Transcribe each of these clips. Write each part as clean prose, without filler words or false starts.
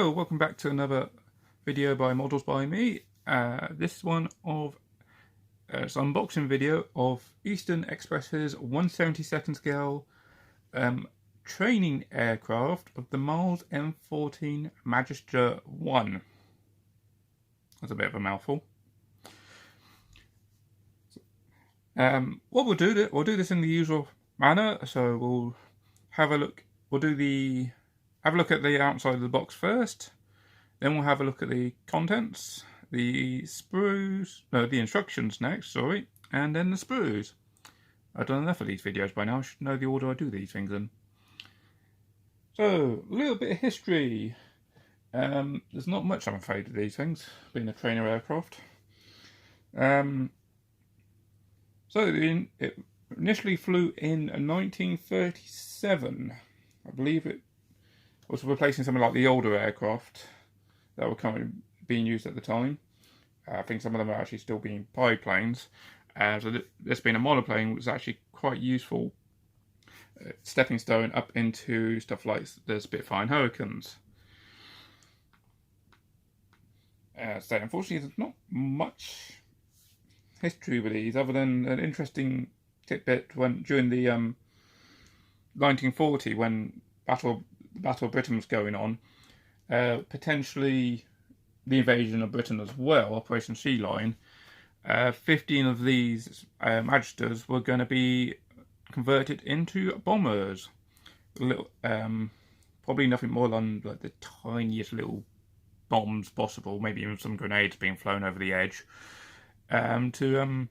Hello, welcome back to another video by Models by Me. This one of it's an unboxing video of Eastern Express's 1/72nd scale training aircraft of the Miles M14 Magister 1. That's a bit of a mouthful. What we'll do this in the usual manner. So we'll have a look. Have a look at the outside of the box first. Then we'll have a look at the contents, the sprues, no, the instructions next, sorry, and then the sprues. I've done enough of these videos by now. I should know the order I do these things in. So, a little bit of history. There's not much, I'm afraid, of these things, being a trainer aircraft. So, it initially flew in 1937. I believe it was replacing something like the older aircraft that were currently being used at the time. I think some of them are actually still being biplanes. So this being a monoplane was actually quite useful stepping stone up into stuff like the Spitfire and Hurricanes. So unfortunately there's not much history with these other than an interesting tidbit during the 1940 when the Battle of Britain was going on. Potentially the invasion of Britain as well, Operation Sea Lion. 15 of these Magisters were going to be converted into bombers. Probably nothing more than like the tiniest little bombs possible, maybe even some grenades being flown over the edge, to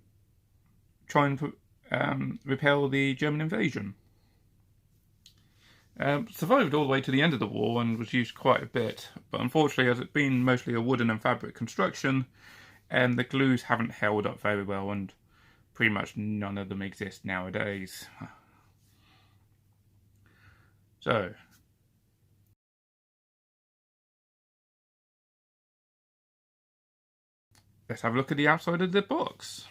try and repel the German invasion. Survived all the way to the end of the war and was used quite a bit, but unfortunately, as it's been mostly a wooden and fabric construction, the glues haven't held up very well, and pretty much none of them exist nowadays. So, let's have a look at the outside of the box.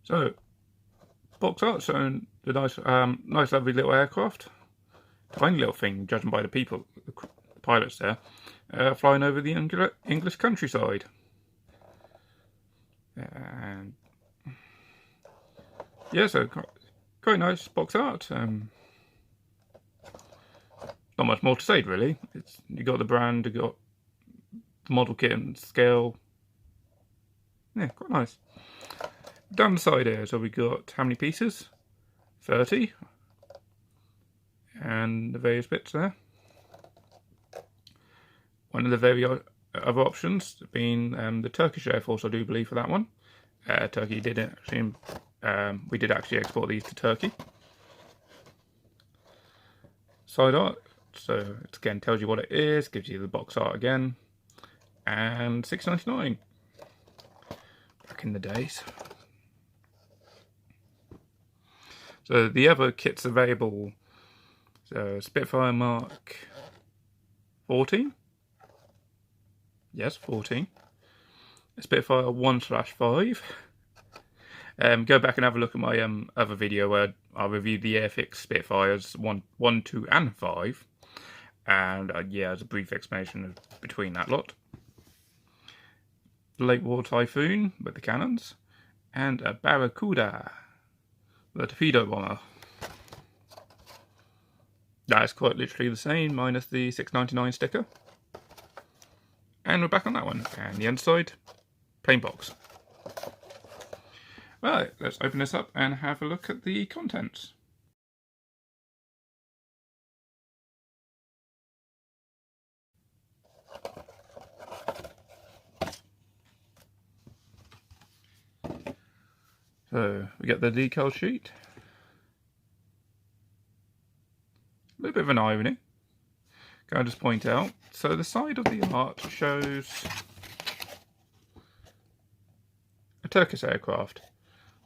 So, box art showing the nice lovely little aircraft. Tiny little thing, judging by the people, the pilots there, flying over the English countryside. And yeah, so quite nice box art. Not much more to say really. You got the brand, you got the model kit and scale. Yeah, quite nice. Down the side here, so we got how many pieces? 30. And the various bits there. One of the very other options being the Turkish Air Force, I do believe, for that one. Turkey did actually, we did actually export these to Turkey. Side art, so it again tells you what it is, gives you the box art again, and $6.99 back in the days. So the other kits available, so Spitfire Mark 14, yes 14, Spitfire 1/5. Go back and have a look at my other video where I reviewed the Airfix Spitfires 1, 2 and 5, and yeah, there's a brief explanation between that lot. The Late War Typhoon with the cannons, and a Barracuda, the torpedo bomber. That is quite literally the same, minus the $6.99 sticker. And we're back on that one. And the inside, plain box. Right, let's open this up and have a look at the contents. So, we get the decal sheet. A little bit of an irony. Can I just point out? So the side of the art shows a Turkish aircraft.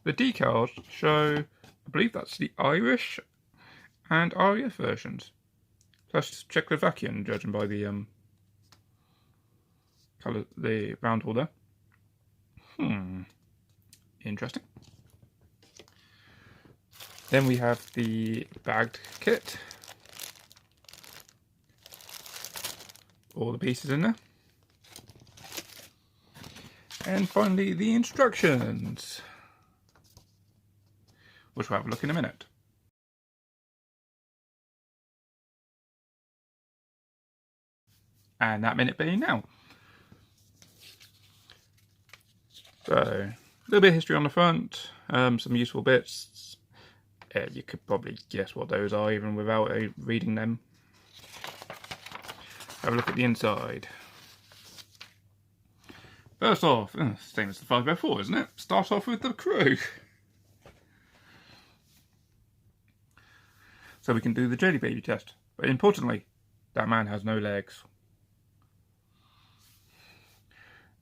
The decals show, I believe that's the Irish and RAF versions. Plus Czechoslovakian, judging by the colour, the round hole there. Interesting. Then we have the bagged kit. all the pieces in there. And finally, the instructions, which we'll have a look in a minute. And that minute being now. So, a little bit of history on the front, some useful bits. You could probably guess what those are even without reading them. Have a look at the inside. First off, same as the 5x4, isn't it? Start off with the crew. So we can do the jelly baby test. But importantly, that man has no legs.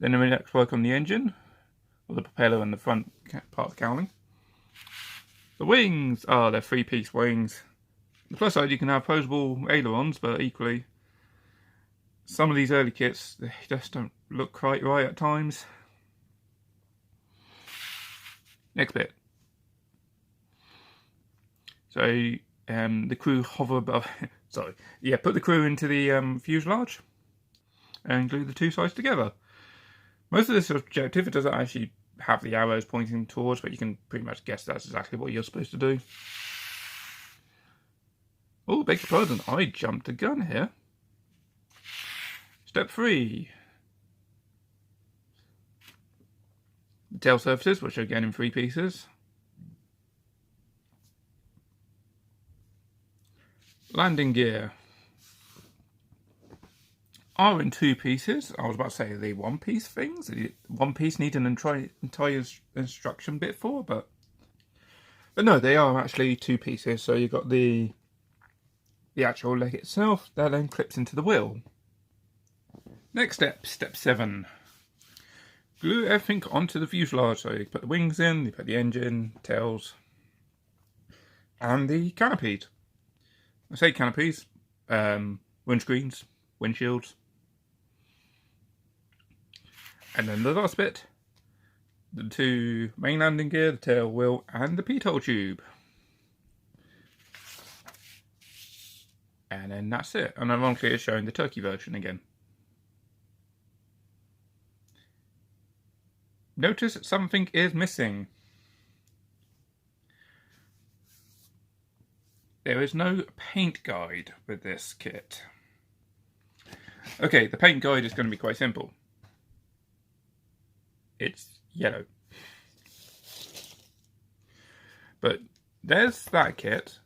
Then we next work on the engine, or the propeller and the front part of the cowling. The wings are they're 3-piece wings. The plus side, you can have posable ailerons, but equally, some of these early kits, they just don't look quite right at times. Next bit. So, the crew hover above, put the crew into the fuselage and glue the two sides together. Most of this objective, it doesn't actually have the arrows pointing towards, but you can pretty much guess that's exactly what you're supposed to do. Oh, beg your pardon, I jumped the gun here. Step 3. The tail surfaces, which are again in 3 pieces. Landing gear are in 2 pieces. I was about to say the 1-piece things. 1 piece need an entire instruction bit for, but no, they are actually 2 pieces. So you've got the actual leg itself that then clips into the wheel. Next step, step 7. Glue everything onto the fuselage. So you put the wings in, you put the engine, tails, and the canopies. I say canopies, windscreens, windshields. And then the last bit, the 2 main landing gear, the tail wheel, and the pitot tube. And then that's it. And ironically, it's showing the turkey version again. Notice something is missing. There is no paint guide with this kit. Okay, the paint guide is going to be quite simple. It's yellow. But there's that kit,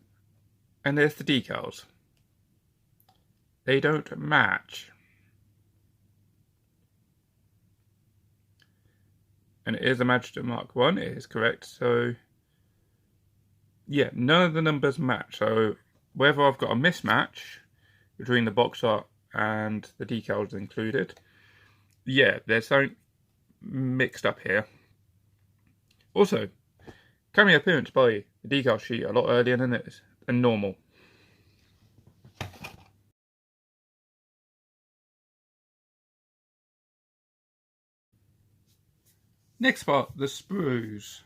and there's the decals. They don't match. And it is a Magister Mark 1, it is correct, so yeah, none of the numbers match. So whether I've got a mismatch between the box art and the decals included, yeah, there's something mixed up here. Also, cameo appearance by the decal sheet a lot earlier than normal. Next part, the sprues.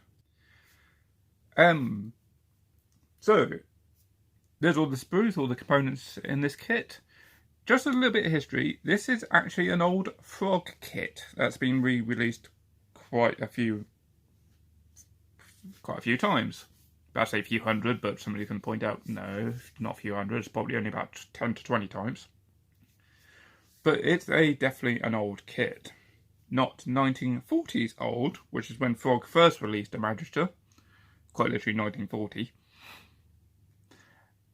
So, there's all the sprues, all the components in this kit. Just a little bit of history. This is actually an old Frog kit that's been re-released quite a few times. I'd say a few hundred, but somebody can point out, no, not a few hundred. It's probably only about 10 to 20 times. But it's definitely an old kit. Not 1940s old, which is when Frog first released a Magister. Quite literally 1940.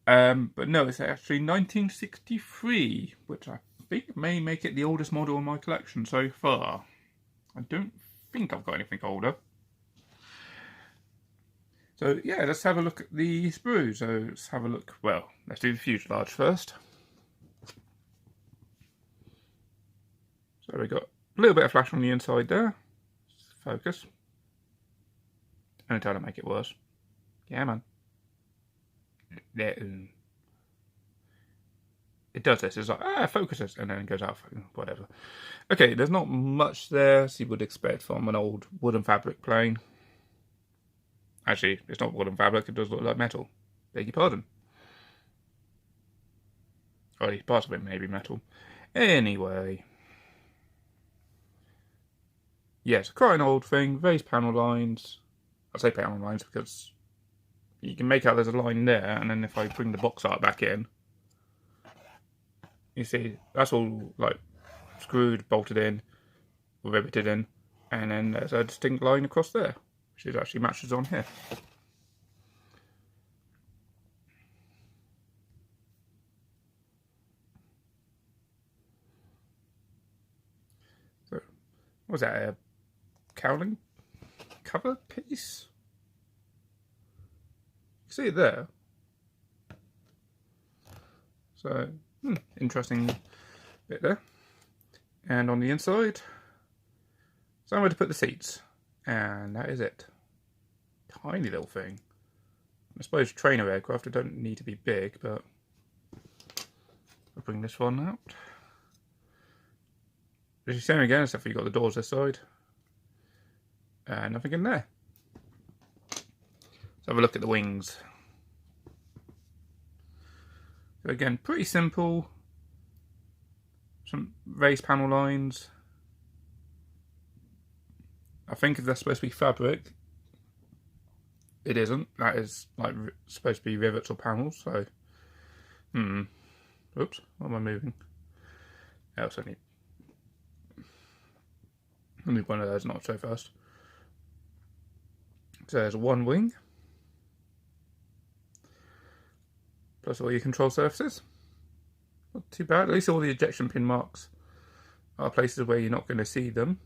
But no, it's actually 1963, which I think may make it the oldest model in my collection so far. I don't think I've got anything older. So yeah, let's have a look at the sprue. So let's have a look. Well, let's do the fuselage first. So we got a little bit of flash on the inside there. Focus. Only trying to make it worse. Yeah, man. It does this. It's like, focuses, and then it goes out. Whatever. Okay, there's not much there as you would expect from an old wooden fabric plane. Actually, it's not wooden fabric. It does look like metal. Beg your pardon. Or at least part of it may be metal. Anyway. Yes, quite an old thing. Raised panel lines. I say panel lines because you can make out there's a line there, and then if I bring the box art back in, you see that's all like screwed, bolted in, riveted in, and then there's a distinct line across there, which actually matches on here. So, what was that, a cowling cover piece? You see it there. So, interesting bit there. And on the inside, somewhere to put the seats. And that is it. Tiny little thing. I suppose trainer aircraft, they don't need to be big, but I'll bring this one out. As you see again, except for you've got the doors this side. And nothing in there. Let's have a look at the wings. So again, pretty simple. Some raised panel lines. I think if they're supposed to be fabric, it isn't. That is like supposed to be rivets or panels. So, oops, what am I moving? Else I need one of those, not so fast. So there's one wing, plus all your control surfaces. Not too bad. At least all the ejection pin marks are places where you're not going to see them.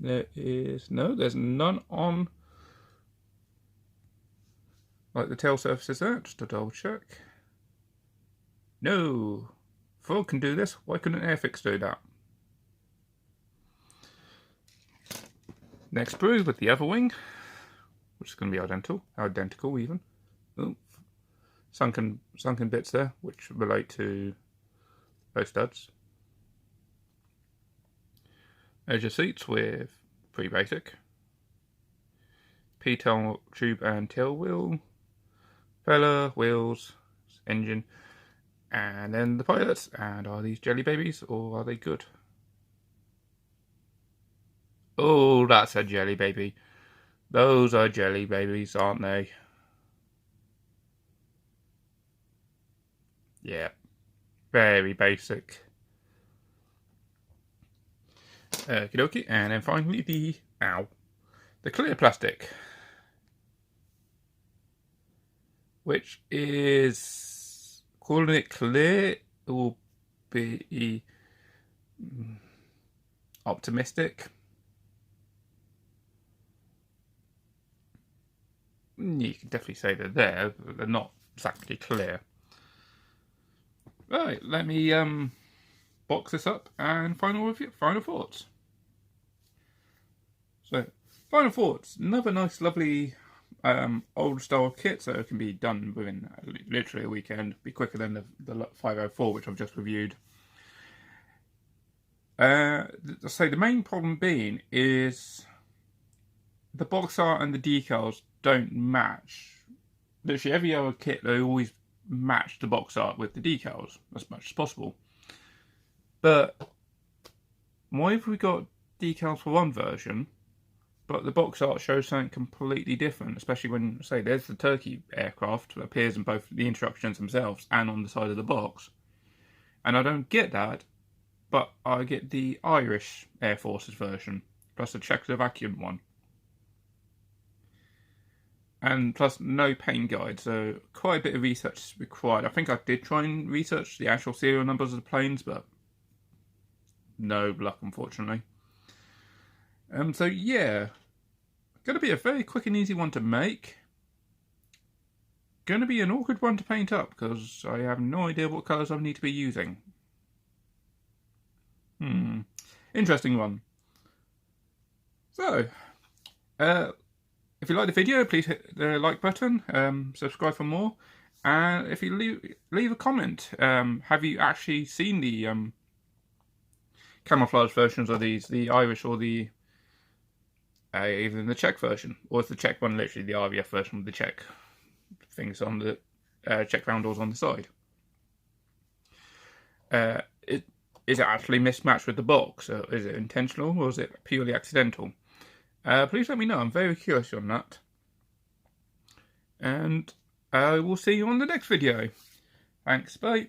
There's none on like the tail surfaces there, just to double check. No, Ford can do this, why couldn't Airfix do that? Next Sprue with the other wing, which is going to be identical even. Oh, sunken bits there, which relate to both studs. There's your seats with pretty basic. P-tail tube and tail wheel, propeller, wheels, engine, and then the pilots. And are these jelly babies or are they good? Oh, that's a jelly baby. Those are jelly babies, aren't they? Yeah, very basic. Okie dokie, and then finally the clear plastic, which is, calling it clear will be optimistic. You can definitely say they're there, but they're not exactly clear. Right, let me box this up and final thoughts. So, final thoughts. Another nice, lovely old style kit, so it can be done within literally a weekend. Be quicker than the 504, which I've just reviewed. So the main problem being is the box art and the decals don't match. Literally every other kit, they always match the box art with the decals as much as possible. But why have we got decals for one version, but the box art shows something completely different? Especially when, say, there's the Turkey aircraft that appears in both the instructions themselves and on the side of the box. And I don't get that, but I get the Irish Air Forces version, plus the Czechoslovakian one. And plus no paint guide, so quite a bit of research is required. I think I did try and research the actual serial numbers of the planes, but no luck, unfortunately. So yeah, going to be a very quick and easy one to make. Going to be an awkward one to paint up, because I have no idea what colours I need to be using. Interesting one. So, if you like the video, please hit the like button, subscribe for more, and if you leave a comment, have you actually seen the camouflage versions of these, the Irish or the even the Czech version, or is the Czech one literally the RVF version with the Czech things on the Czech roundels on the side? Is it actually mismatched with the box? Or is it intentional, or is it purely accidental? Please let me know. I'm very curious on that. And I will see you on the next video. Thanks, bye.